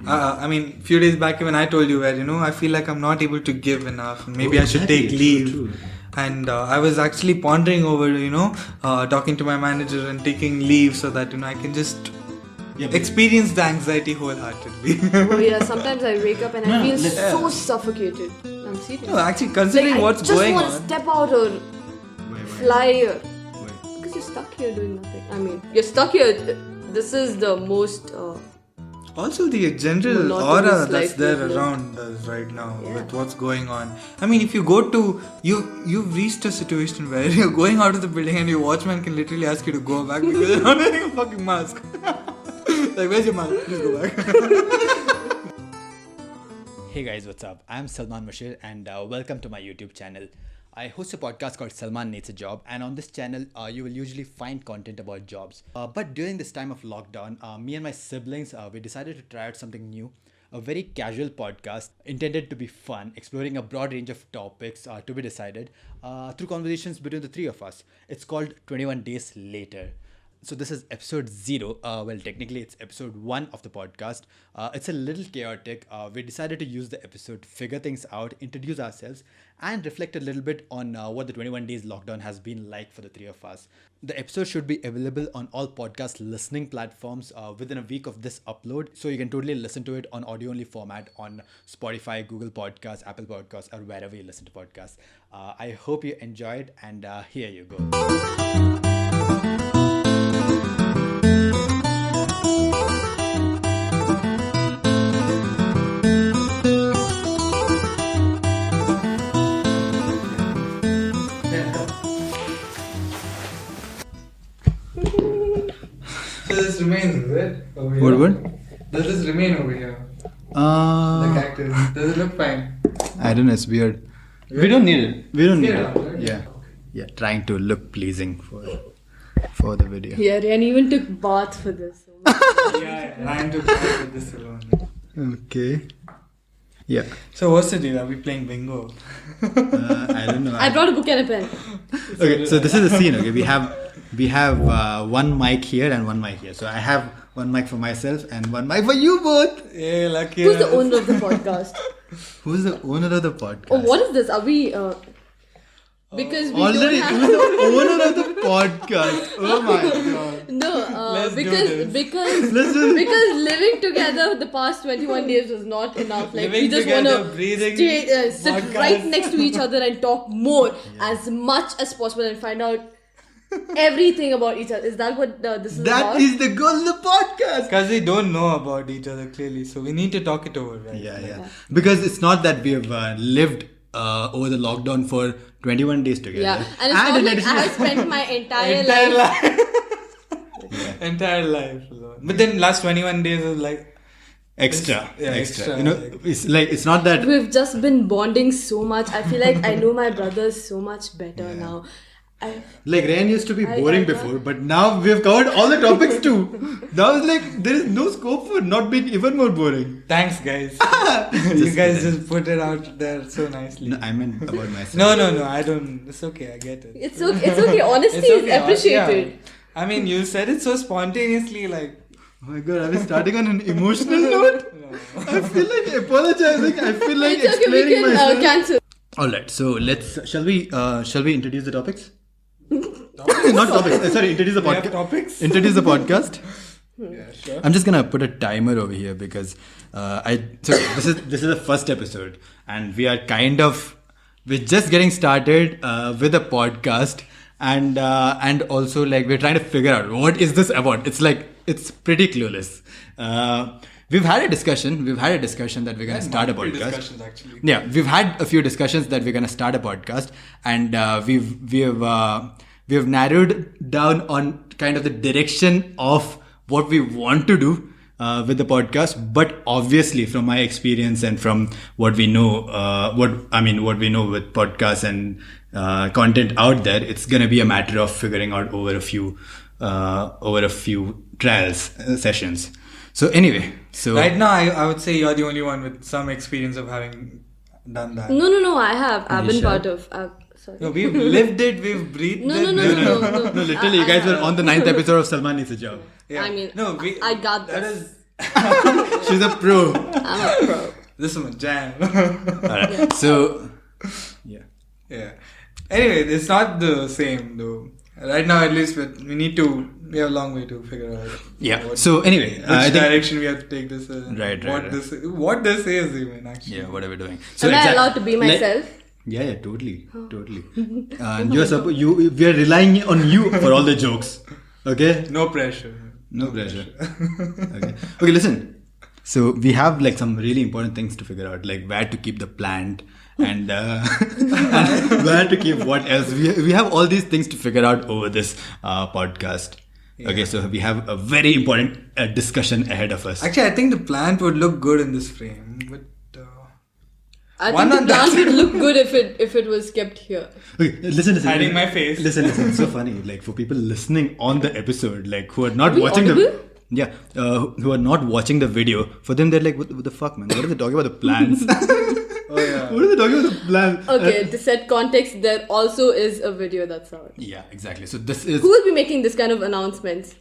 I mean, few days back when I told you where, I feel like I'm not able to give enough. Maybe I should take leave. True. And I was actually pondering over, talking to my manager and taking leave so that, I can just experience the anxiety wholeheartedly. Oh yeah, sometimes I wake up and I feel so suffocated. I'm serious. No, actually, considering what's going on. I just want to step out or fly here. Because you're stuck here doing nothing. I mean, you're stuck here. This is the most... Also, the general aura that's there around us right now with what's going on. I mean, if you go to... You've reached a situation where you're going out of the building and your watchman can literally ask you to go back because you're not wearing a fucking mask. Like, where's your mask? Please go back. Hey guys, what's up? I'm Salman Mashir and welcome to my YouTube channel. I host a podcast called Salman Needs a Job, and on this channel you will usually find content about jobs. But during this time of lockdown, me and my siblings, we decided to try out something new. A very casual podcast intended to be fun, exploring a broad range of topics to be decided through conversations between the three of us. It's called 21 Days Later. So this is episode 0. Well, technically it's episode 1 of the podcast. It's a little chaotic. We decided to use the episode to figure things out, introduce ourselves, and reflect a little bit on what the 21 days lockdown has been like for the three of us. The episode should be available on all podcast listening platforms within a week of this upload. So you can totally listen to it on audio-only format on Spotify, Google Podcasts, Apple Podcasts, or wherever you listen to podcasts. I hope you enjoyed, and here you go. So this remains, is it? Over here? What? Does this remain over here? The cactus. Does it look fine? I don't know, it's weird. We don't need it. We don't need it. Right? Yeah. Yeah, trying to look pleasing for the video. Yeah, Rayan even took bath for this. Ryan took bath with this alone. Okay. Yeah. So what's the deal? Are we playing bingo? I don't know. I brought a book and a pen. Okay, so this is the scene. Okay, we have one mic here and one mic here. So I have one mic for myself and one mic for you both. Yeah, lucky. Who's the owner of the podcast? Who's the owner of the podcast? Oh, what is this? Are we... because we Already, don't who's the owner of the podcast? Oh my god. No, Let's because living together the past 21 days was not enough. Like, Living we just together, want to breathing, sit podcast. right next to each other and talk more as much as possible and find out everything about each other. Is that what this is about? That is the goal of the podcast. Because we don't know about each other clearly, so we need to talk it over, right? Yeah. Because it's not that we have lived over the lockdown for 21 days together. Yeah, and it's not like I have spent my entire life. Entire life alone. But then last 21 days was like extra. extra. You know, it's not that We've just been bonding so much. I feel like I know my brothers so much better now. like Rayan used to be boring before, but now we've covered all the topics too. Now it's like there is no scope for not being even more boring. Thanks, guys. You guys just put it out there so nicely. No, I meant about myself. No, I don't. It's okay, I get it. It's okay. Honesty is appreciated. Yeah. I mean, you said it so spontaneously, like... Oh my god, I was starting on an emotional note. No. I feel like apologizing. I feel like It's okay, we explaining can myself. cancel. Alright, so shall we introduce the topics? Not topics. Sorry, introduce the We have podcast. topics? Introduce the podcast. Yeah, sure. I'm just gonna put a timer over here because this is the first episode and we're just getting started with a podcast and also like we're trying to figure out what is this about. It's pretty clueless. We've had a discussion that we're gonna start a podcast. Discussions, actually. Yeah, we've had a few discussions that we're gonna start a podcast, and we've narrowed down on kind of the direction of what we want to do with the podcast. But obviously, from my experience and from what we know, what we know with podcasts and content out there, it's gonna be a matter of figuring out over a few trials sessions. So anyway, right now I would say you're the only one with some experience of having done that. No, I have. I've been sure? part of. Sorry. No, we've lived it, we've breathed No. it. No, literally, you guys were on the 9th episode of Salman Needs a Job. Yeah. I mean, no, I got that this. is She's a pro. I'm a pro. This is my jam. Alright. So, yeah. Yeah. Anyway, it's not the same though. Right now, at least, we have a long way to figure out. Yeah. So anyway, which direction we have to take this. Right. What this is even actually. Yeah. What are we doing? So Am I allowed to be myself? Yeah, totally. And we are relying on you for all the jokes. Okay. No pressure. No pressure. Okay. Listen. So we have like some really important things to figure out, like where to keep the plant and, and where to keep what else. We have all these things to figure out over this podcast. Yeah. Okay, so we have a very important discussion ahead of us. Actually, I think the plant would look good in this frame, but I think the plant would look good if it was kept here. Okay, listen. Hiding my face. Listen. It's so funny. Like for people listening on the episode, like who are not watching who are not watching the video. For them, they're like, "What the fuck, man? What are they talking about the plants?" Oh yeah. What are they talking about the plants? Okay, to set context, there also is a video that's out. Yeah, exactly. So this is who will be making this kind of announcements.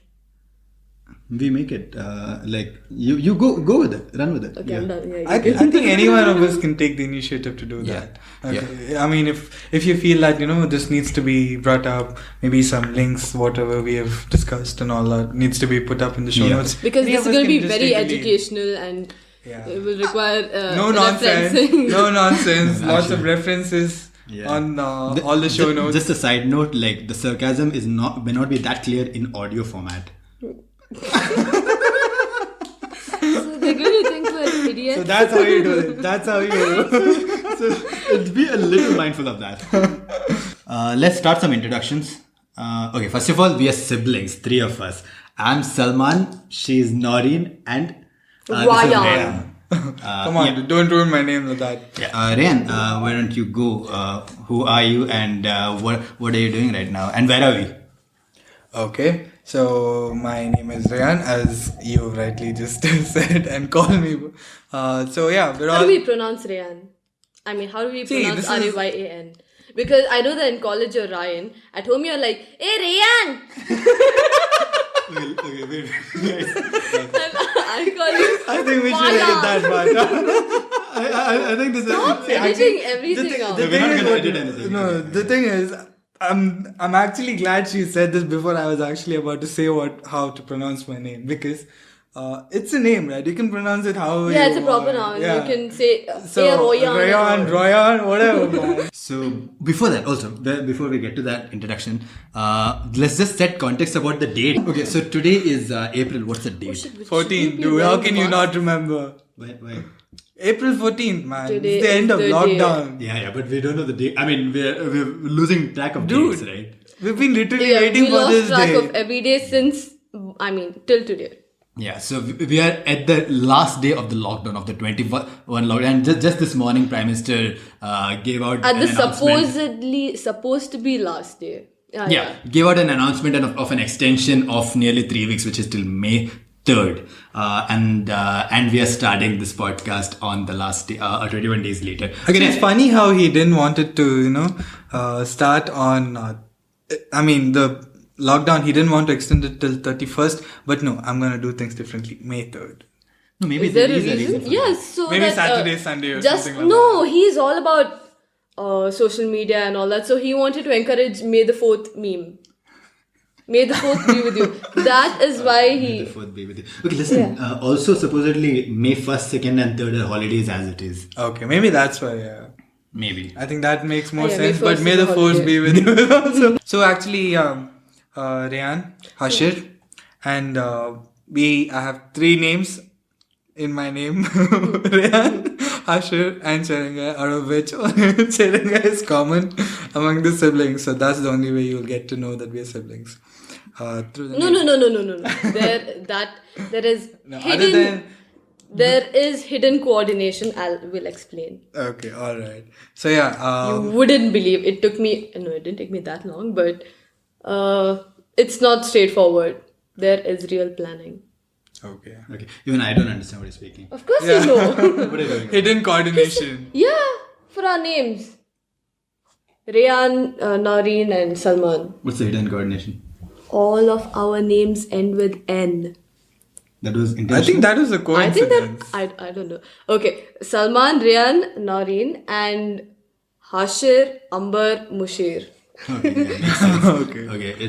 We make it like you go with it, run with it. Okay, I'm done. Yeah, I think any one of us can take the initiative to do that. Okay. Yeah. I mean, if you feel that this needs to be brought up, maybe some links, whatever we have discussed and all that needs to be put up in the show notes. Because this is going to be very educational and it will require no nonsense, lots of references. On all the show notes. Just a side note, like the sarcasm may not be that clear in audio format. So they're going to think we're idiots. So that's how you do it. That's how you do it. So be a little mindful of that. Let's start some introductions. Okay, first of all, we are siblings, 3 of us. I'm Salman, she's Naureen, and Rayan. Come on, don't ruin my name like that. Yeah. Rayan, why don't you go? Who are you and what are you doing right now? And where are we? Okay, so my name is Rayan, as you rightly just said, and call me. How do we pronounce Rayan? I mean, how do we pronounce Rayan? Because I know that in college you're Ryan. At home you're like, hey Rayan! Okay, wait. I call you. I think we should edit that part. I think this Stop editing everything out. The thing is, I'm actually glad she said this before I was actually about to say how to pronounce my name, because it's a name, right? You can pronounce it however you want. Yeah, it's a proper noun. Yeah. You can say Rayan, whatever. Man. So before that, also before we get to that introduction, let's just set context about the date. Okay, so today is April. What's the date? 14th. Dude, how can you not remember? Why? April 14th, man. Today it's the end of Day. lockdown. Yeah, but we don't know the date. I mean, we're losing track of dates, right? We've been literally waiting for this day. We lost track of every day since, till today. Yeah, so we are at the last day of the lockdown, of the 21 lockdown. And just this morning, Prime Minister gave out an announcement. Supposed to be last day. Gave out an announcement of an extension of nearly 3 weeks, which is till May 3rd. And we are starting this podcast on the last day, 21 days later. Again, it's funny how he didn't want it to, start on, the lockdown. He didn't want to extend it till 31st, but no, I'm going to do things differently. May 3rd. No, maybe is there a reason? Yes, so maybe that, Saturday, Sunday or something like that. No, he's all about social media and all that. So he wanted to encourage May the 4th meme. May the 4th be with you. That is why May the 4th be with you. Okay, listen. Yeah. Also, supposedly May 1st, 2nd, and 3rd are holidays as it is. Okay, maybe that's why. Yeah. Maybe. I think that makes more sense. But May the 4th be with you also. So actually, Rayan, Hashir, and I have 3 names in my name. Rayan, Hashir, and Cherenga, out of which Cherenga is common among the siblings. So that's the only way you'll get to know that we are siblings. No. There is hidden. There is hidden coordination. Will explain. Okay, all right. So yeah, you wouldn't believe it took me. No, it didn't take me that long, but it's not straightforward. There is real planning. Okay. Even I don't understand what you're speaking. Of course you know. What are you doing? Hidden coordination. Yeah, for our names. Rayan, Naureen, and Salman. What's the hidden coordination? All of our names end with N. That was intentional? I think that was a I think coincidence. that I don't know. Okay, Salman, Rayan, Naureen, and Hashir, Amber, Mushir. Okay, yeah, makes sense. Okay. Okay, a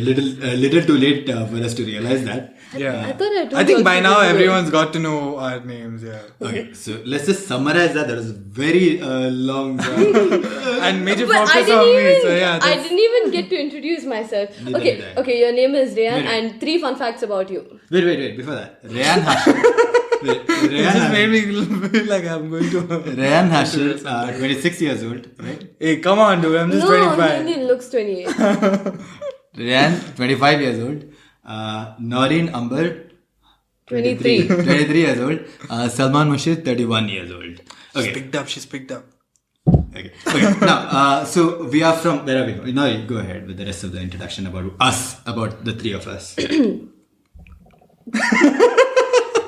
little too late for us to realize that. Yeah. I thought I told I think you by also now this way. everyone's got to know our names, yeah. Okay, so let's just summarize that. That was a very long. And major But focus on me, so yeah. I that's- didn't even get to introduce myself. Neither Okay, did I. okay, your name is Rayan, Wait. and 3 fun facts about you. Wait. Before that, Rayan Hashir. It just made me feel like I'm going to. Rayan Hashir, 26 years old, right? Hey, come on, dude. I'm just No, 25. he only looks 28. Rayan, 25 years old. Naureen Amber, 23. 23 years old. Salman Mushir, 31 years old. Okay. She's picked up. Okay. Now, so we are from, where are we going? Now you go ahead with the rest of the introduction about us, about the three of us.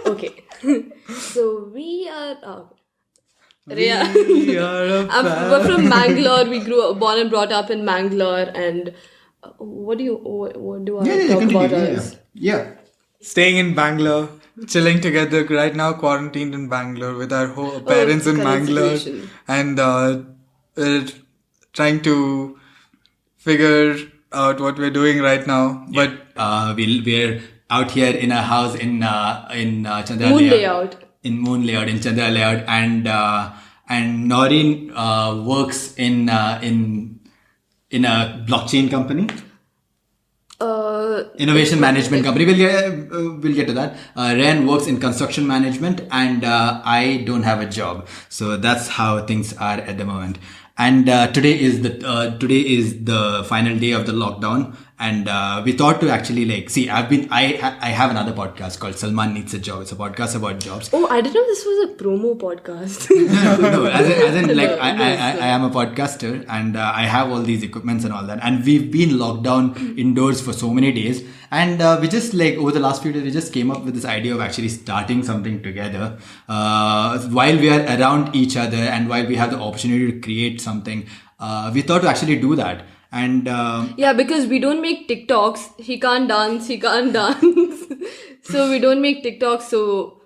Okay. So we are. Rhea. We are a We're from Bangalore. We born and brought up in Bangalore. And what do I talk about us? Yeah. Staying in Bangalore, chilling together right now, quarantined in Bangalore with our parents in current Bangalore, situation. and we're trying to figure out what we're doing right now. But We're out here in a house in Chandra Moon Layout. layout. In Moon Layout, in Chandra Layout, and Naureen works in a blockchain company. Innovation management company. We'll get to that. Rayan works in construction management, and I don't have a job. So that's how things are at the moment. And today is the final day of the lockdown, and we thought to actually I have another podcast called Salman Needs a Job. It's a podcast about jobs. Oh, I didn't know this was a promo podcast. No, as in like No, I am a podcaster, and I have all these equipments and all that, and we've been locked down indoors for so many days, and we just over the last few days we just came up with this idea of actually starting something together while we are around each other and while we have the opportunity to create something. We thought to actually do that. And Yeah, because we don't make TikToks. He can't dance. So we don't make TikToks. So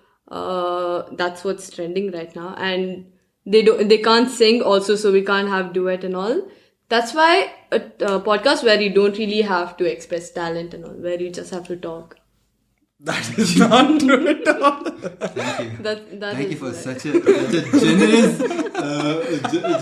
that's what's trending right now. And they can't sing also, so we can't have duet and all. That's why a podcast where you don't really have to express talent and all, where you just have to talk. that is not true at all. thank you. Thank you for is such a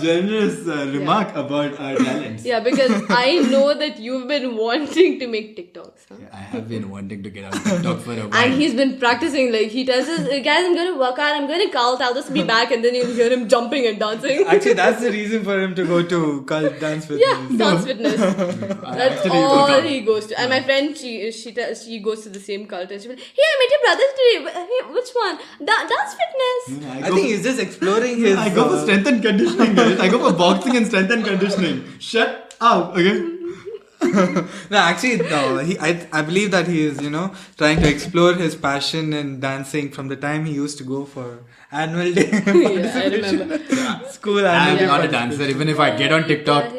generous remark about our talents. Yeah, because I know that you've been wanting to make TikToks. Huh? I have been wanting to get on TikTok for a while. And he's been practicing, like he tells us, guys, I'm going to work out, I'm going to cult, I'll just be back, and then you'll hear him jumping and dancing. Actually, that's the reason for him to go to cult dance fitness. Yeah, dance fitness. That's actually all work out. he goes to. And my friend, she goes to the same cult, and she'll be like, hey, I met your brother today. Hey, which one? Dance fitness. I think he's just exploring his. I go for strength and conditioning, guys. I go for boxing and strength and conditioning. Shut up, okay? No, actually, no. I believe that he is, trying to explore his passion in dancing from the time he used to go for annual day. Yeah, I remember. School I'm annual not day. a dancer. Even if I get on TikTok,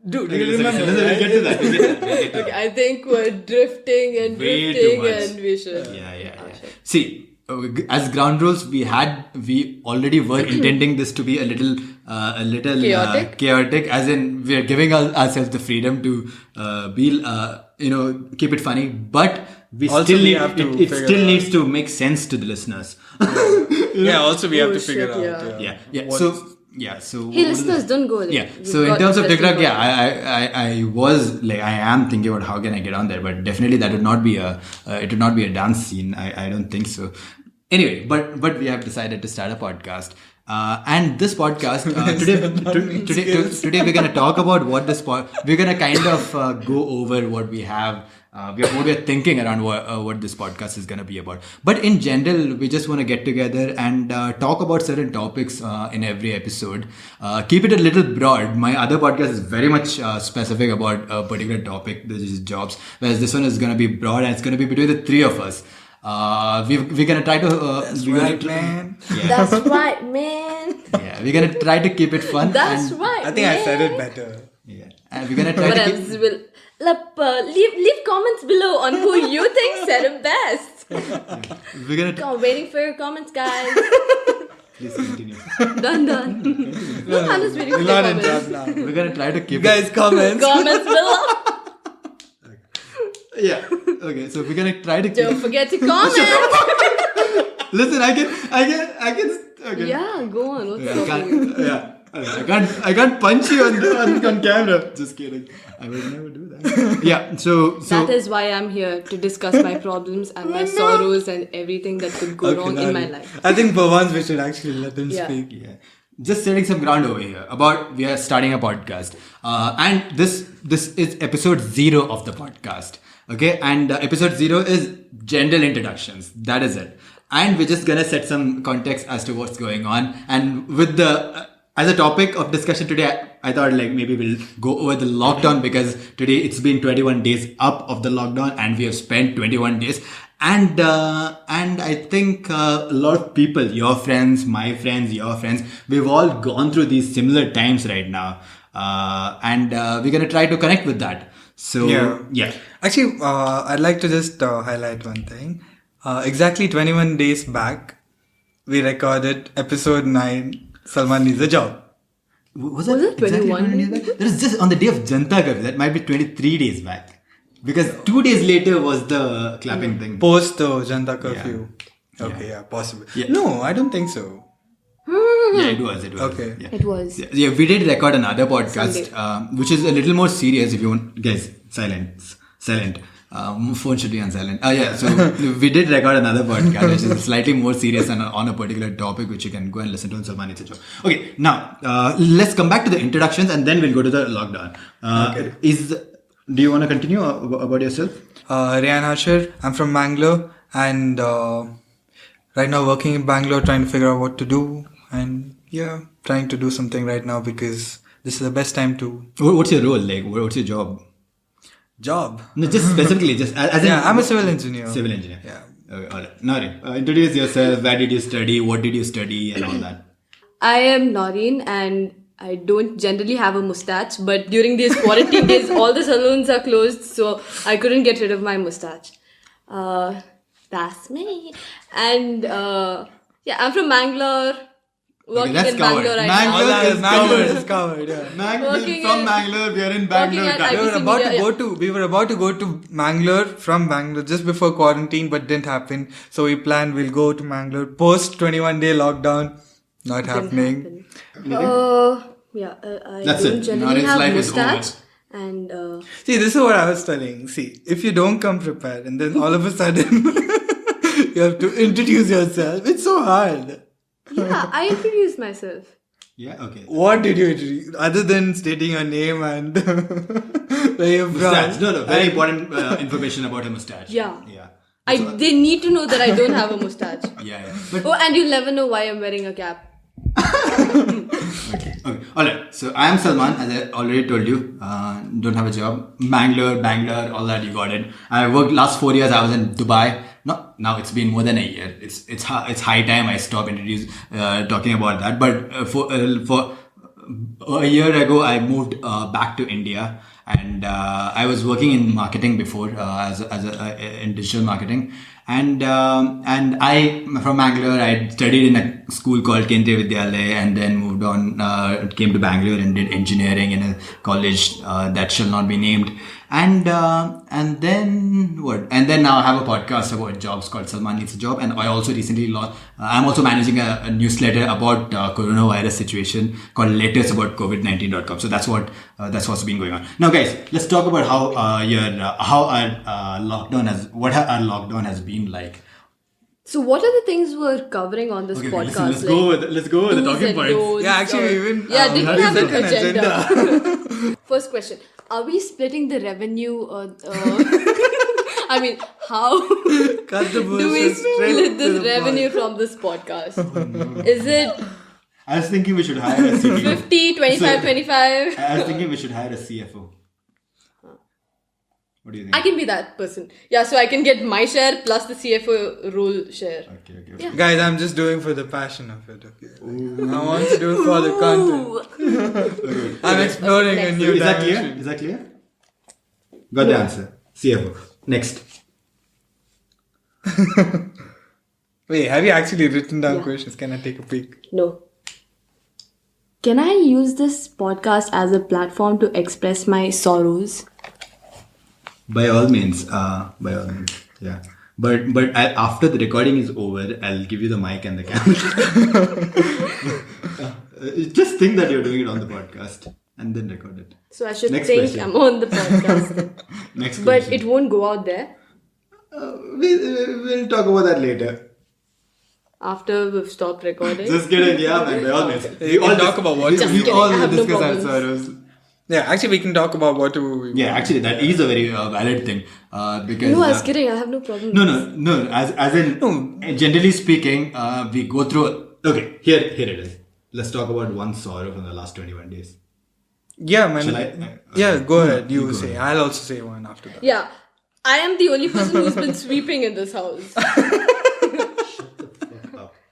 Dude, you remember? We'll get to that. We'll get to that. Okay, I think we're drifting and Way too drifting, much. and we should. Yeah. See, as ground rules, we already were intending this to be a little chaotic, as in we are giving ourselves the freedom to keep it funny, but we Also, still we need have to it figure still out- needs to make sense to the listeners. Yeah, also we have Oh, to figure shit, out. yeah. So Hey, listeners, don't go there. yeah. We've So in got terms of interesting TikTok, content. I am thinking about how can I get on there, but definitely that would not be a dance scene. I don't think so. Anyway, but we have decided to start a podcast. And this podcast today we're gonna talk about what we're gonna kind of go over what we have. What we're thinking around what this podcast is going to be about. But in general, we just want to get together and talk about certain topics in every episode. Keep it a little broad. My other podcast is very much specific about a particular topic, which is jobs, whereas this one is going to be broad and it's going to be between the three of us. We're going to try to... Man. Yeah. That's right, man. Yeah, we're going to try to keep it fun. That's and, right. I think I said man. it better. Yeah, and we're going to try What to else? Leave comments below on who you think said it best. We're gonna I'm waiting for your comments, guys. Please continue. Done. No, I'm just waiting for your comments. now. We're gonna try to keep Guys, comments. Comments below. Yeah. Okay. So we're gonna try to keep. Don't forget to comment. Listen, I can. Okay. Yeah, go on. What's I up? can't. Yeah. I can't punch you on camera. Just kidding. I would never do that. Yeah. So. That is why I'm here, to discuss my problems and my sorrows and everything that could go wrong in my life. I think for once we should actually let him Yeah. speak. Yeah. Just setting some ground over here about we are starting a podcast, and this is episode 0 of the podcast. Okay, and episode 0 is general introductions. That is it, and we're just gonna set some context as to what's going on. And with the as a topic of discussion today, I thought like maybe we'll go over the lockdown, because today it's been 21 days up of the lockdown, and we have spent 21 days. And I think a lot of people, your friends, my friends, your friends, we've all gone through these similar times right now, and we're gonna try to connect with that. So yeah. Actually, I'd like to just highlight one thing. Exactly 21 days back, we recorded episode 9. Salman Needs a Job. Was it exactly 21? 21 days back? That was just on the day of Janta Curfew. That might be 23 days back. Because 2 days later was the clapping thing. Post the Janta Curfew. Yeah. Okay, yeah, possible. Yeah. No, I don't think so. Yeah, it was. Okay. Yeah. It was. Yeah, we did record another podcast, Sunday. which is a little more serious. If you want, guys, silent. Phone should be on silent. So we did record another podcast, which is slightly more serious and on a particular topic, which you can go and listen to on Salman Needs a Job. Okay, now let's come back to the introductions, and then we'll go to the lockdown. Do you want to continue about yourself? Rayan Asher, I'm from Bangalore, and right now working in Bangalore, trying to figure out what to do, and yeah, trying to do something right now because this is the best time to What's your role? Like, what's your job? job. No, just specifically, just as in, Yeah, I'm a civil engineer. Civil engineer. Yeah. Okay, all right. Naureen, introduce yourself. Where did you study? What did you study? And all that. I am Naureen, and I don't generally have a mustache, but during these quarantine days, all the salons are closed, so I couldn't get rid of my mustache. That's me. And yeah, I'm from Bangalore. Working that's in covered. Bangalore right Bangalore now. is Mangalore is covered. Yeah. Working From in- Bangalore, we are in Bangalore. at guys. We were IBC about to Media, go to. We were about to go to Mangalore from Bangalore just before quarantine, but didn't happen. So we planned we'll go to Mangalore post 21-day lockdown. Not happening. Yeah, I That's don't it. generally Naureen's have life is mustache. And See, this is what I was telling. See, if you don't come prepared and then all of a sudden you have to introduce yourself, it's so hard. yeah, I introduced myself. Yeah, okay. What did you introduce? Other than stating your name and where you're Mustache. from. No, very important information about a mustache. Yeah. Yeah. They need to know that I don't have a mustache. Yeah. But, Oh, and you'll never know why I'm wearing a cap. okay. Alright. So I am Salman, as I already told you. Don't have a job. Bangalore, all that, you got it. I worked last 4 years. I was in Dubai. No, now it's been more than a year. It's high time I stop talking about that. But for a year ago, I moved back to India, and I was working in marketing before in digital marketing. And I from Bangalore, I studied in a school called Kendriya Vidyalaya, and then moved on, came to Bangalore and did engineering in a college that shall not be named. And then what? And then now I have a podcast about jobs called Salman Needs a Job. And I also recently launched, I'm also managing a newsletter about coronavirus situation called lettersaboutcovid19.com. So that's what's been going on. Now guys, let's talk about what our lockdown has been like. So what are the things we're covering on this podcast? Let's go with the do's talking and points. don'ts Yeah, actually, or- we even didn't have set an an agenda. First question: are we splitting the revenue? I mean, how cut the do we bullshit straight split to this the revenue point. from this podcast? Is it I was thinking we should hire a CFO. 50, 25, 25? I was thinking we should hire a CFO. What do you think? I can be that person. Yeah, so I can get my share plus the CFO role share. Okay. Yeah. Guys, I'm just doing for the passion of it. Okay, I want to do it for the content. I'm exploring a new Is that dimension. clear? Is that clear? Got the answer. CFO. Next. Wait, have you actually written down Yeah. questions? Can I take a peek? No. Can I use this podcast as a platform to express my sorrows? By all means, yeah. But after the recording is over, I'll give you the mic and the camera. Just think that you're doing it on the podcast and then record it. So I should Next think question. I'm on the podcast. Next But question. it won't go out there We'll talk about that later. after we've stopped recording. Just kidding, yeah, man. By all means, We can talk about what Just we kidding, all I have no discuss our problems. sorrows. Yeah, actually, we can talk about whatever we Yeah, want. actually, that is a very valid thing. Because No, I was kidding. I have no problem. no. As in, generally speaking, we go through. Okay, here it is. Let's talk about one sorrow from the last 21 days. Yeah, man. Shall I? Yeah, go ahead. You go say. ahead. I'll also say one after that. Yeah, I am the only person who's been sweeping in this house.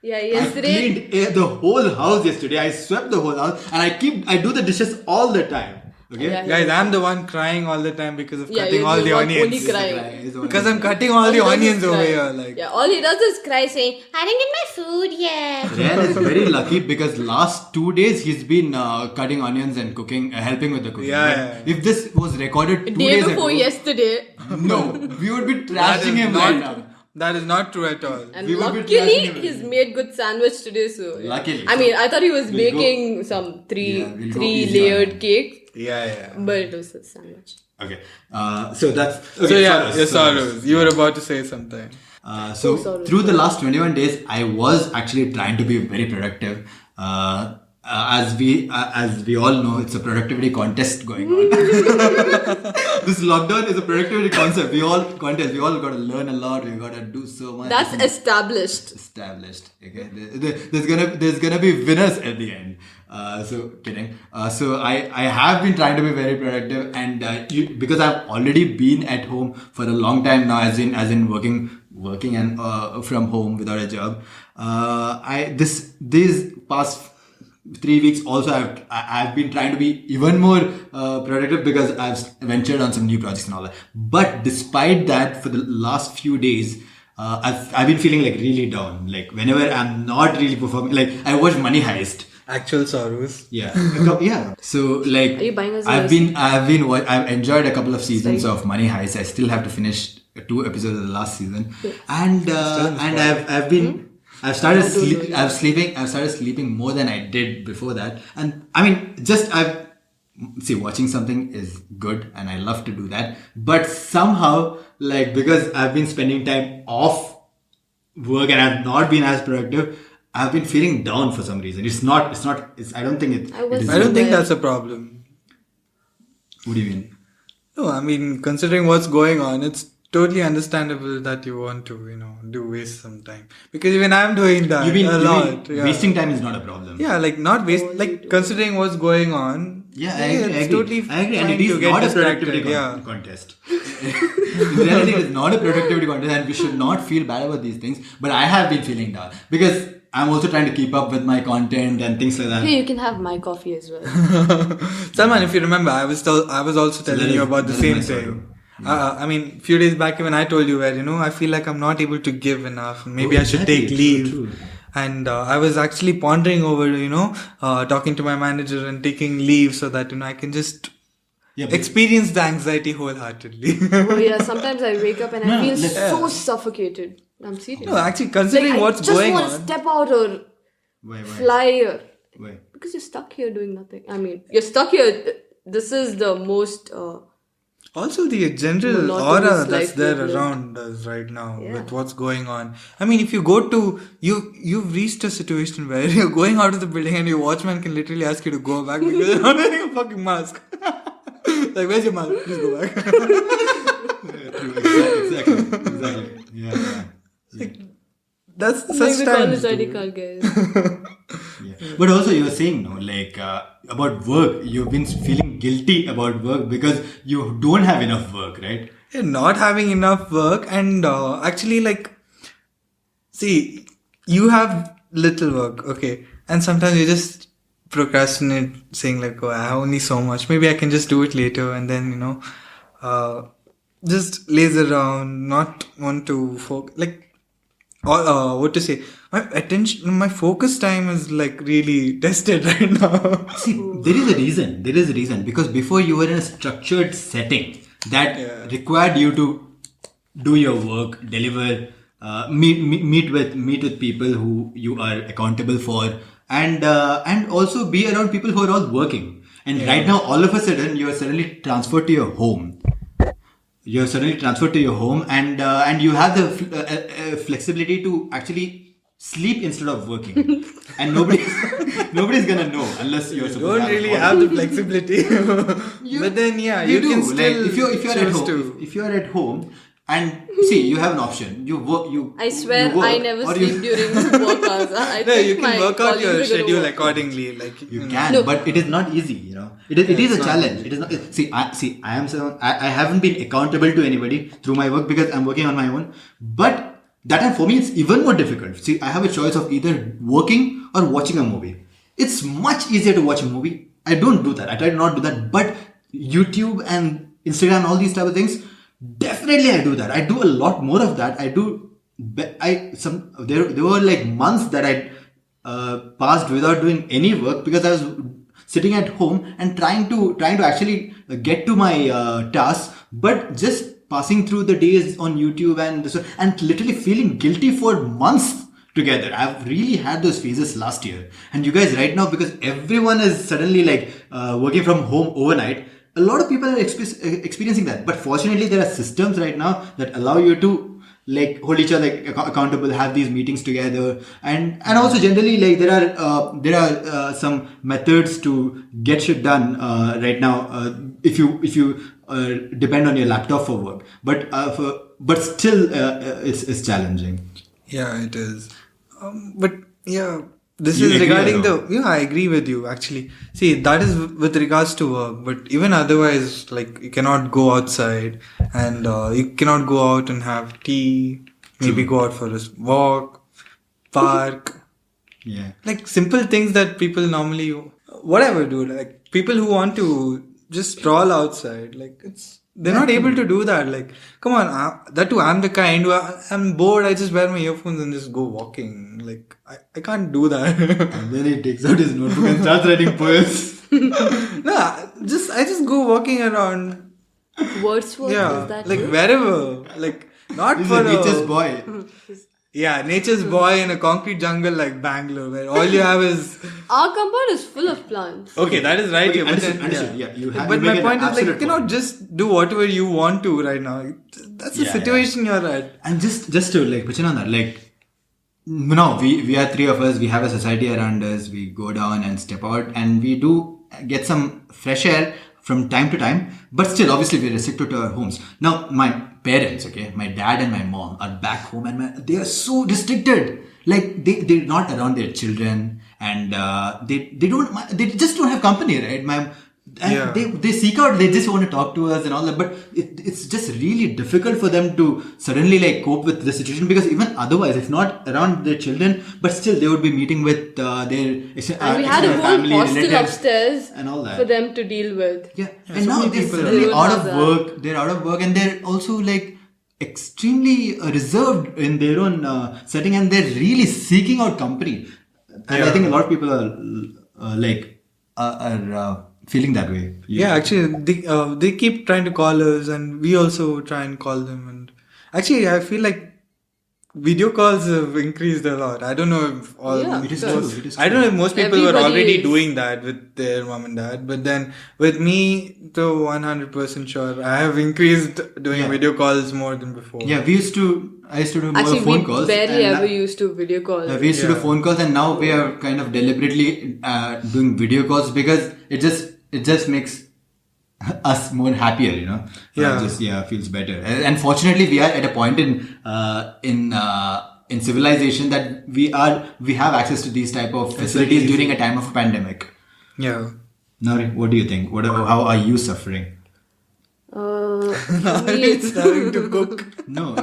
Yeah, I yesterday. cleaned the whole house yesterday. I swept the whole house, and I do the dishes all the time. Okay. Yeah. Guys, I'm the one crying all the time because of Yeah, cutting you're all the not onions. only crying. Because I'm cutting all All the he does is onions over cry. here. Like, Yeah, all he does is cry saying, I didn't get my food yet. Rayan is very lucky because last 2 days he's been cutting onions and cooking, helping with the cooking. Yeah, Right? yeah. If this was recorded 2 Day days before ago, yesterday. no, we would be that trashing is him not, right now. that is not true at all. And We would be luckily, trashing him. he's made good sandwich today. So yeah. Luckily. I mean, I thought he was We'll baking some Yeah, we'll go three easy on layered him. cake, Yeah. but it was a sandwich. Okay, so that's okay, So yeah, sorrows, your sorrows. You were about to say something. So sorrows. through the last 21 days, I was actually trying to be very productive. As we all know, it's a productivity contest going on. This lockdown is a productivity concept. We all got to learn a lot. We got to do so much. That's established. Established. Okay, there's gonna be winners at the end. So kidding. So I have been trying to be very productive, and because I've already been at home for a long time now, as in working and from home without a job. These past 3 weeks also I've been trying to be even more productive because I've ventured on some new projects and all that. But despite that, for the last few days, I've been feeling like really down. Like whenever I'm not really performing, like I watched Money Heist. Actual sorrows. Yeah, yeah. So like, Are you buying us a I've enjoyed a couple of seasons of Money Heist. I still have to finish 2 episodes of the last season, and I've started sleeping more than I did before that. And I mean, watching something is good and I love to do that. But somehow, like, because I've been spending time off work and I've not been as productive, I've been feeling down for some reason. I don't think it is. I don't think that's a problem. What do you mean? No, I mean, considering what's going on, it's totally understandable that you want to waste some time. Because even I'm doing that a lot. Yeah. Wasting time is not a problem. Yeah, like not waste, like considering what's going on. Yeah, I it's agree. totally I agree. And fine it is to get not a distracted, productivity yeah. contest. In reality, it is not a productivity contest, and we should not feel bad about these things. But I have been feeling down because I'm also trying to keep up with my content and things like that. Hey, you can have my coffee as well. Salman, if you remember, I was also telling you about the that is same my thing. sorrow. I mean, few days back when I told you where, I feel like I'm not able to give enough. Maybe I should exactly. take leave. True. And I was actually pondering over, talking to my manager and taking leave so that, I can just experience the anxiety wholeheartedly. Oh yeah, sometimes I wake up and I feel let's- so suffocated. I'm serious. No, actually, considering Like, what's I just going want on. to step out or Why? fly or Why? because you're stuck here doing nothing. I mean, you're stuck here. This is the most. Also, the general Monotonous aura that's life there we've lived. around us right now Yeah. with what's going on. I mean, if you go to you've reached a situation where you're going out of the building and your watchman can literally ask you to go back because you're not wearing a fucking mask. Like, where's your mask? Please go back. Exactly. Yeah. That's Like such the times. college ID dude. card, guys. Yeah. But also you were saying, no, like about work, you've been feeling guilty about work because you don't have enough work, right? You're not having enough work, and actually, like, see, you have little work, okay, and sometimes you just procrastinate, saying like, oh, I have only so much. Maybe I can just do it later, and then just laze around, not want to focus. Like, what to say? My focus time is like really tested right now. See, there is a reason. There is a reason because before you were in a structured setting that required you to do your work, deliver, meet with people who you are accountable for, and also be around people who are all working. And right now, all of a sudden, you are suddenly transferred to your home. You're suddenly transferred to your home, and you have the flexibility to actually sleep instead of working. And nobody's gonna know unless you're supposed Don't really have the flexibility. But then you do. can still Like, if you're at choose home, to. if you're at home, and see, you have an option. You work. I swear you work, I never or sleep during work hours. I No, think you can my work out colleagues your are gonna schedule work. accordingly. Like You can, No. but it is not easy. It is a not challenge. It is not. I am someone. I haven't been accountable to anybody through my work because I'm working on my own. But that time for me, it's even more difficult. See, I have a choice of either working or watching a movie. It's much easier to watch a movie. I don't do that. I try to not do that. But YouTube and Instagram, all these type of things, definitely I do that. I do a lot more of that. There were like months that I passed without doing any work because I was sitting at home and trying to actually get to my tasks, but just passing through the days on YouTube and literally feeling guilty for months together. I've really had those phases last year, and you guys right now, because everyone is suddenly like working from home overnight. A lot of people are experiencing that, but fortunately there are systems right now that allow you to like hold each other accountable, have these meetings together, and also generally like there are some methods to get shit done right now if you depend on your laptop for work, but still it's challenging. Yeah, it is. But yeah, this You is agree regarding or no? I agree with you actually. See, that is with regards to work, but even otherwise, like you cannot go outside and you cannot go out and have tea, maybe go out for a walk, park. Yeah. Like simple things that people normally, whatever do, like people who want to just stroll outside, like they're not able to do that. Like, come on, that too, I'm the kind who I'm bored, I just wear my earphones and just go walking. Like, I can't do that. And then he takes out his notebook and starts writing poems. No, I just go walking around. Wordsworth, Yeah, is that like you? wherever. Like, not He's for a nature's boy. Yeah, nature's boy in a concrete jungle like Bangalore, where all you have is. Our compound is full of plants. Okay, that is right. Okay, here, but understood. Yeah, you have. But you make my an point is like absolute you cannot point. just do whatever you want to right now. That's the Yeah, situation you're at. And just to like pitch in on that, like, no, we are three of us. We have a society around us. We go down and step out, and we do get some fresh air from time to time. But still, obviously, we're restricted to our homes. Now, my parents, okay, my dad and my mom are back home, and they are so restricted. Like they're not around their children, and they just don't have company, right? Yeah. They seek out, they just want to talk to us and all that, but it's just really difficult for them to suddenly like cope with the situation, because even otherwise, if not around their children, but still they would be meeting with their And we had a whole family, hostel relatives upstairs and all that for them to deal with. yeah, Yeah, and so now many they're people suddenly They don't out have of that. work. They're out of work, and they're also like extremely reserved in their own setting, and they're really seeking out company. And I think a lot of people are feeling that way. Yeah, actually, they keep trying to call us, and we also try and call them. And actually, I feel like video calls have increased a lot. I don't know if all. Yeah, It is Because true. It is I don't know if most people were Everybody already is. doing that with their mom and dad, but then with me, though 100% sure, I have increased doing Yeah. video calls more than before. Yeah, I used to do more Actually, phone we calls. barely and ever used to video call. we used to do Yeah. phone calls, and now we are kind of deliberately doing video calls because it just makes us more happier, you know. Yeah. Feels better. And fortunately, we are at a point in civilization that we have access to these type of facilities during a time of a pandemic. Yeah. Naureen, what do you think? How are you suffering? It's having to cook No,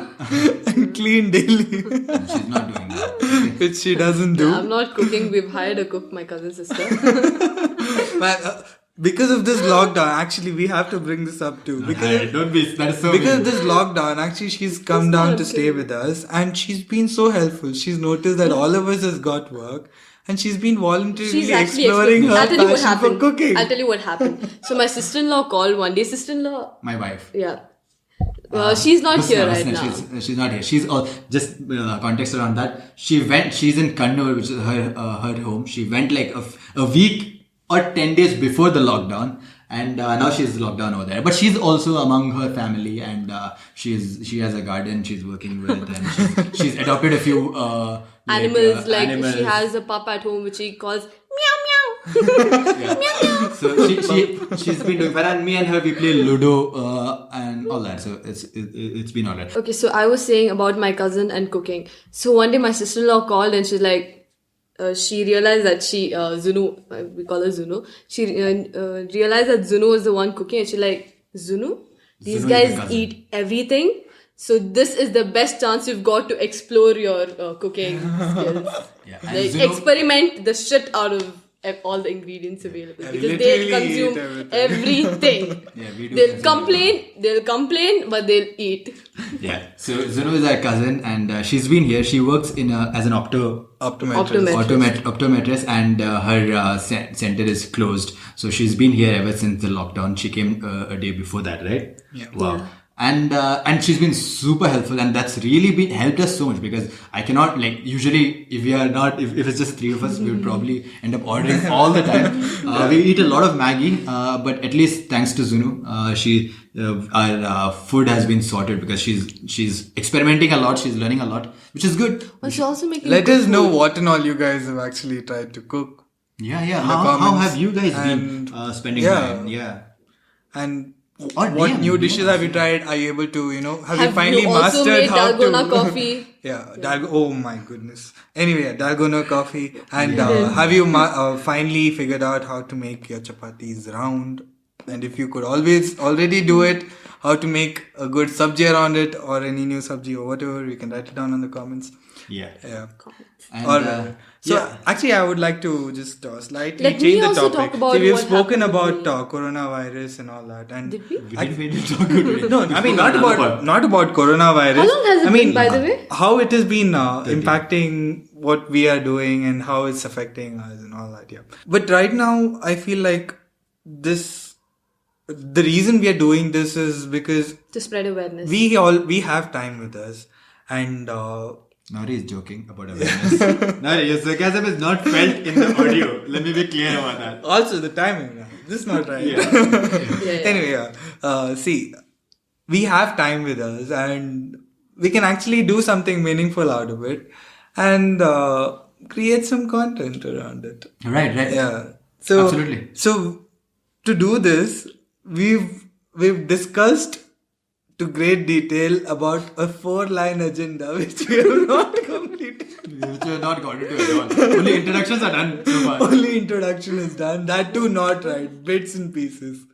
and clean daily, she's not doing that. which she doesn't do. I'm not cooking. We've hired a cook, my cousin sister. Man, because of this lockdown, actually, we have to bring this up too. Don't be. That is so. Because of this lockdown, actually, she's come down to stay with us, and she's been so helpful. She's noticed that all of us has got work, and she's been voluntarily exploring her passion for cooking. I'll tell you what happened. So my sister-in-law called one day. Sister-in-law, My wife. yeah. She's not here right now. She's not here. She's just context around that. She's in Kannur, which is her home. She went like a week or 10 days before the lockdown, and now she's locked down over there. But she's also among her family, and she has a garden she's working with, and she's adopted a few animals. She has a pup at home which she calls meow meow. Yeah. Meow meow. So she's been doing fun, and me and her we play Ludo and all that. So it's been alright. Okay, so I was saying about my cousin and cooking. So one day my sister-in-law called and she's like, she realized that Zunu, we call her Zunu. She realized that Zunu was the one cooking, and she's like, Zunu, these guys eat everything. So this is the best chance you've got to explore your cooking skills. Yeah. Like experiment the shit out of all the ingredients available, because they consume everything. Yeah, we do. They'll complain, but they'll eat. Yeah. So Zunu is our cousin, and she's been here. She works as an optometrist, and her center is closed. So she's been here ever since the lockdown. She came a day before that, right? Yeah. Wow. Yeah. And she's been super helpful, and that's really helped us so much, because I cannot, like, usually if it's just three of us, we would probably end up ordering all the time. We eat a lot of Maggi, but at least thanks to Zunu, our food has been sorted, because she's experimenting a lot, she's learning a lot, which is good. But she's also making Let us know what and all you guys have actually tried to cook. Yeah. How have you guys been spending time? Yeah. And what new dishes have you tried? Are you able to, have you finally mastered made how dalgona to... coffee? Yeah, oh my goodness. Anyway, dalgona coffee. And have you finally figured out how to make your chapatis round? And if you could already do it, how to make a good sabji around it, or any new sabji or whatever, you can write it down in the comments. Yeah. And, actually, I would like to just slightly change the topic. We've spoken about coronavirus and all that. And did we? No, I mean not about coronavirus. How long has it been, by the way? How it has been impacting what we are doing and how it's affecting us and all that. Yeah. But right now, I feel like the reason we are doing this is because to spread awareness. We have time with us, and Nauri is joking about awareness. Nauri, your sarcasm is not felt in the audio. Let me be clear about that. Also, the timing. This is not right. Anyway, see, we have time with us, and we can actually do something meaningful out of it, and create some content around it. Right. Yeah. So, absolutely. So, to do this, we've discussed to great detail about a 4-line agenda which we have not completed. Which we have not got into at all. Only introductions are done so far. Only introduction is done. That too not right. Bits and pieces.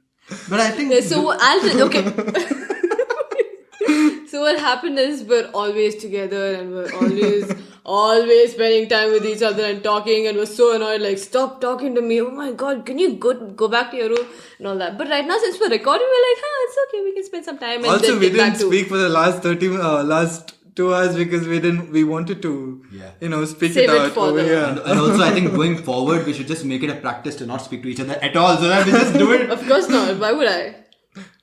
But I think... Okay. So what happened is we're always together, and we're always spending time with each other and talking, and we're so annoyed, like, stop talking to me, oh my god, can you go back to your room and all that. But right now, since we're recording, we're like, it's okay, we can spend some time. And also, we didn't speak for the last 2 hours because we wanted to speak Save it out further. over here. And also, I think going forward, we should just make it a practice to not speak to each other at all, so that we just do it. Of course not. Why would I?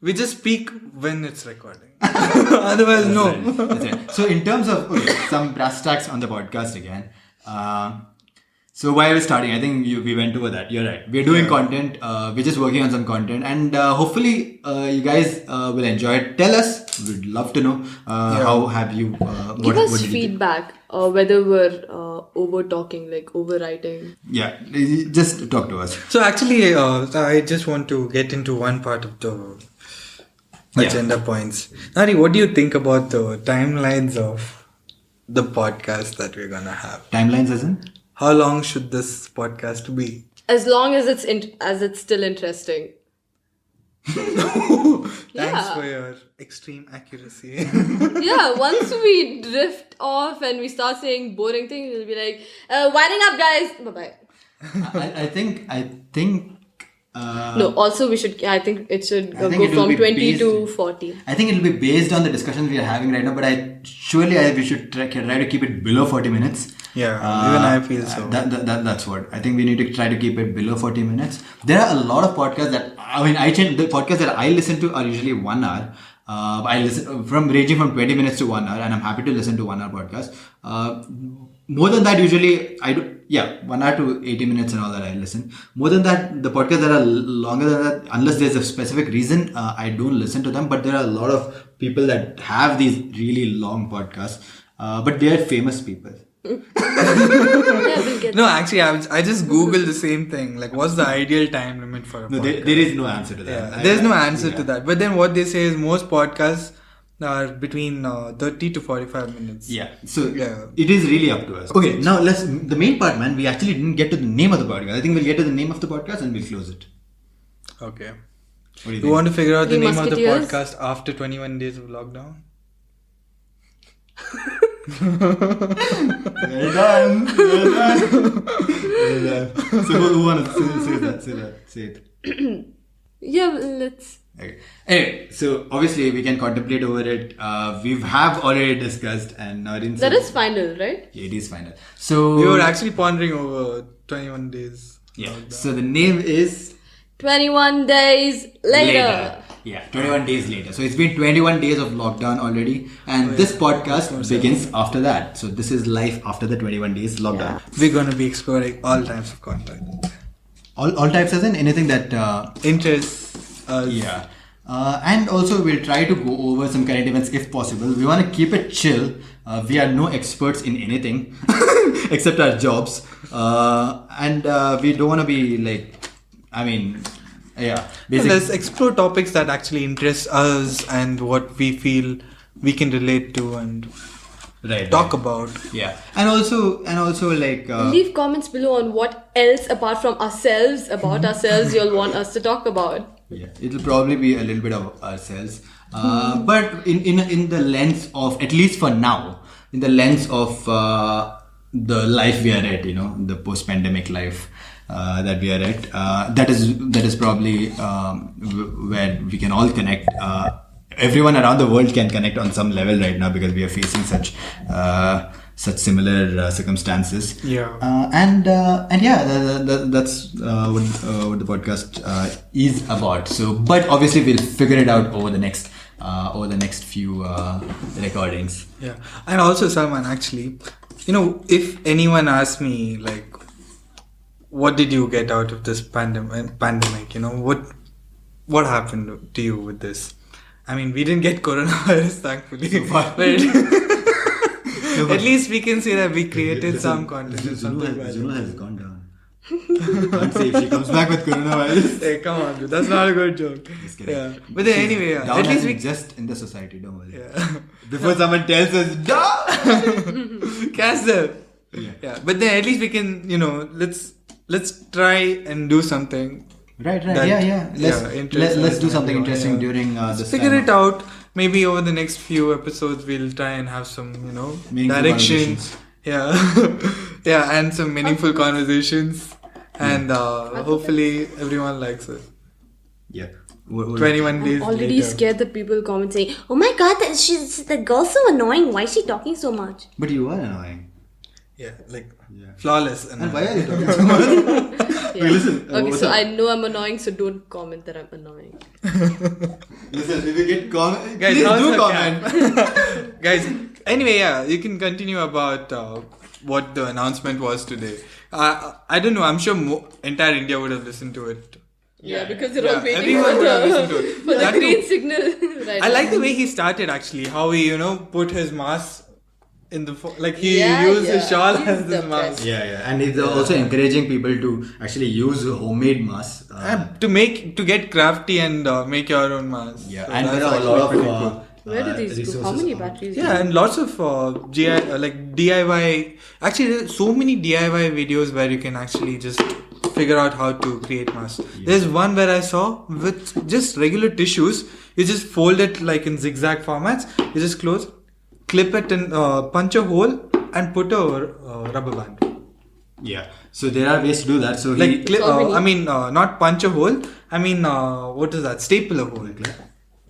We just speak when it's recording. Otherwise, no. That's it. So, in terms of some brass tacks on the podcast again. So, why are we starting? I think we went over that. You're right. We're doing content. We're just working on some content. And hopefully, you guys will enjoy it. Tell us. We'd love to know. How have you... Give us feedback. Whether we're over-talking, like over-writing. Yeah. Just talk to us. So, actually, I just want to get into one part of the agenda points. Nari, what do you think about the timelines of the podcast that we're going to have? Timelines as in? How long should this podcast be? As long as it's still interesting. Thanks for your extreme accuracy. Once we drift off and we start saying boring things, we'll be like, winding up, guys. Bye-bye. I think No, also we should, I think it should I think go it will from be 20 based- to 40. I think it will be based on the discussions we are having right now, but we should try to keep it below 40 minutes. Yeah, even I feel so. That's what I think. We need to try to keep it below 40 minutes. There are a lot of podcasts that the podcasts that I listen to are usually 1 hour. I listen ranging from 20 minutes to 1 hour, and I'm happy to listen to 1 hour podcast. More than that, usually I do. Yeah, 1 hour to 80 minutes and all that I listen. More than that, the podcasts that are longer than that, unless there's a specific reason, I don't listen to them. But there are a lot of people that have these really long podcasts, but they are famous people. No, actually, I just googled the same thing. Like, what's the ideal time limit for a podcast? There is no answer to that. Yeah, there's no answer to that. But then what they say is most podcasts are between 30 to 45 minutes. Yeah. So it is really up to us. Okay, now the main part, man. We actually didn't get to the name of the podcast. I think we'll get to the name of the podcast and we'll close it. Okay. What do you You think? want to figure out the Three name of the Musketeers? podcast after 21 days of lockdown? Well done. So who wants to say it? Yeah, let's. Okay. Anyway, so obviously we can contemplate over it. We have already discussed, and Naureen That said- is final, right? Yeah, it is final. So We were actually pondering over 21 days. yeah. lockdown. So the name is 21 days later. Yeah, 21 days later. So it's been 21 days of lockdown already, and this podcast begins after that. So this is life after the 21 days lockdown. We're going to be exploring all types of content. All types as in anything that Interests us. yeah. And also we'll try to go over some current events if possible. We want to keep it chill. We are no experts in anything except our jobs. And we don't want to be like, Let's explore topics that actually interest us and what we feel we can relate to and talk about. Yeah. And also like Leave comments below on what else apart from ourselves, about ourselves, you'll want us to talk about. yeah, it'll probably be a little bit of ourselves. But in the lens of, at least for now, in the lens of the life we are at, the post-pandemic life that we are at, that is probably where we can all connect. Everyone around the world can connect on some level right now because we are facing such similar circumstances. Yeah. That's what the podcast is about. So, but obviously we'll figure it out over the next few recordings. Yeah. And also, Salman, actually, if anyone asks me, like, what did you get out of this pandemic? What happened to you with this? I mean, we didn't get coronavirus, thankfully. But at least we can say that we created some content. Zulu has gone down. Can't say if she comes back with coronavirus. Hey, come on, dude. That's not a good joke. Just kidding. Yeah. But then anyway, Down at least as in we... just in the society, don't worry. Yeah. Before someone tells us, down! Catch them. Yeah. Yeah. But then at least we can, let's try and do something. Right. That- Yeah. Let's do something interesting during this Figure time. it out. Maybe over the next few episodes, we'll try and have some, Meaningful direction. conversations. Yeah. Yeah, and some meaningful conversations. And hopefully everyone likes it. Yeah. 21 days I'm already later. scared that people comment saying, "Oh my god, the girl's so annoying. Why is she talking so much?" But you are annoying. Yeah, like Yeah. flawless. And why are you talking so much? Yeah. Listen. Okay, what's so up? I know I'm annoying, so don't comment that I'm annoying. Listen, if you get comment, Guys, please how's do the comment. Guys, anyway, yeah, you can continue about what the announcement was today. I don't know, I'm sure entire India would have listened to it. Yeah, because they're Yeah, all waiting everyone would have listened to for it. the That green too. signal. Right I like now. the way he started actually, how he, put his mask in the, like he Yeah, used his yeah. shawl He's as the his mask. best. Yeah, and he's also encouraging people to actually use homemade masks. To get crafty and make your own mask. Yeah, So and that's there are a actually lot of pretty cool. Where do these go? resources How many on- batteries? Yeah, and lots of DIY. Actually, there's so many DIY videos where you can actually just figure out how to create masks. Yeah. There's one where I saw with just regular tissues. You just fold it like in zigzag formats. You just close, clip it and punch a hole and put a rubber band. Yeah. So there are ways to do that. So Like, not punch a hole. I mean, what is that? Staple a hole.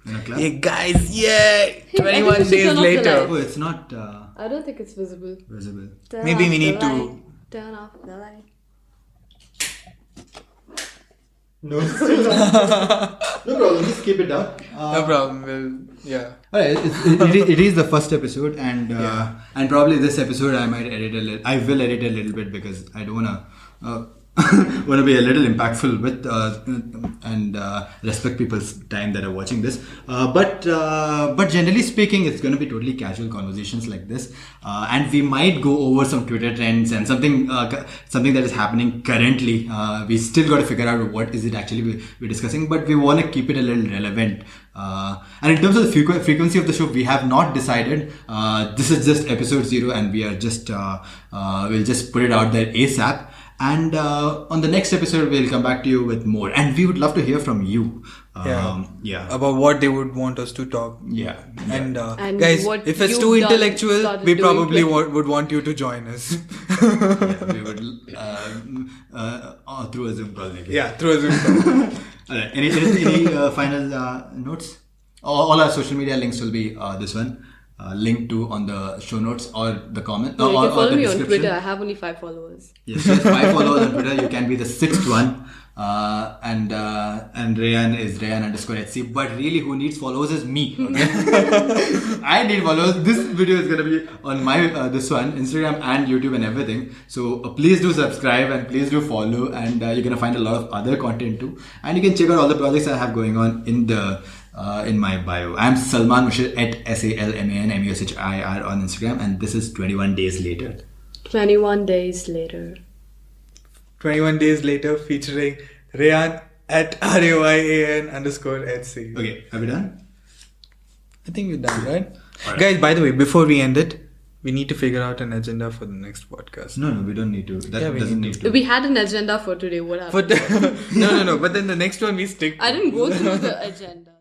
in a club. Hey guys, yeah! I think 21 we should days turn off the later. light. Oh, it's not I don't think it's visible. visible. Maybe we need to. Turn off the light. No, no problem. Just keep it down. No problem. Yeah. Alright, it is the first episode, and and probably this episode I might edit a little. I will edit a little bit because I don't wanna want to be a little impactful with and respect people's time that are watching this. But generally speaking, it's going to be totally casual conversations like this, and we might go over some Twitter trends and something that is happening currently. We still got to figure out what is it actually we're discussing, but we want to keep it a little relevant. And in terms of the frequency of the show, we have not decided. This is just episode 0, and we are just we'll just put it out there ASAP. And on the next episode, we'll come back to you with more. And we would love to hear from you. About what they would want us to talk. Yeah. And And guys, what if it's you've too done, intellectual, started we doing, probably like- would want you to join us. We would through a Zoom call. Maybe. Yeah, through a Zoom call. Alright. Any final notes? All our social media links will be this one. Linked to on the show notes or the comment. No, you or can follow the me on description. Twitter. I have only 5 followers. Yes, just 5 followers on Twitter. You can be the 6th one. And Rayan is Rayan_HC. But really, who needs followers is me. Okay? I need followers. This video is gonna be on my this one, Instagram and YouTube and everything. So please do subscribe and please do follow. And you're gonna find a lot of other content too. And you can check out all the projects I have going on in the. In my bio. I'm Salman Mushir at SalmanMushir on Instagram, and this is 21 Days Later. 21 days later. 21 days later, featuring Rayan at RAYAN_HC. Okay, are we done? I think we're done, right? Guys, by the way, before we end it, we need to figure out an agenda for the next podcast. No, we don't need to. That Yeah, we doesn't need need to. We had an agenda for today. What happened? But no. But then the next one we stick. I didn't go through the agenda.